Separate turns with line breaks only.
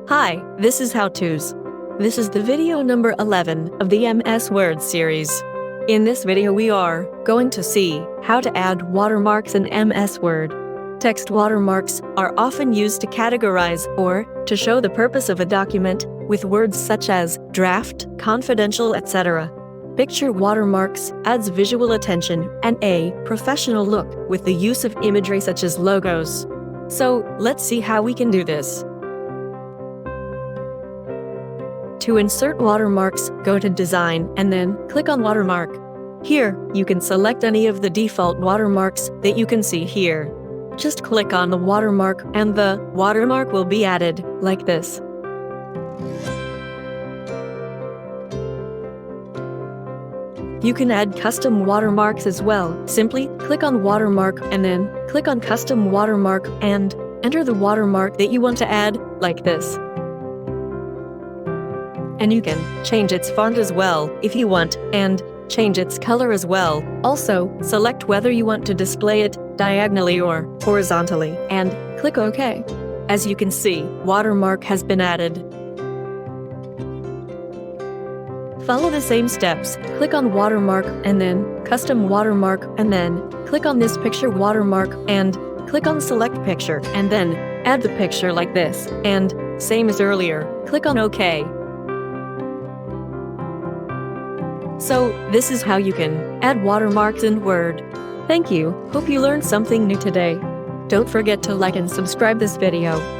Hi, this is How To's. This is the video number 11 of the MS Word series. In this video we are going to see how to add watermarks in MS Word. Text watermarks are often used to categorize or to show the purpose of a document with words such as draft, confidential, etc. Picture watermarks adds visual attention and a professional look with the use of imagery such as logos. So let's see how we can do this. To insert watermarks, go to Design and then click on Watermark. Here, you can select any of the default watermarks that you can see here. Just click on the watermark and the watermark will be added, like this. You can add custom watermarks as well. Simply click on Watermark and then click on Custom Watermark and enter the watermark that you want to add, like this. And you can change its font as well if you want, and change its color as well. Also, select whether you want to display it diagonally or horizontally, and click OK. As you can see, watermark has been added. Follow the same steps. Click on Watermark and then Custom Watermark and then click on this Picture Watermark and click on Select Picture and then add the picture like this, and same as earlier, click on OK. So, this is how you can add watermarks in Word. Thank you. Hope you learned something new today. Don't forget to like and subscribe this video.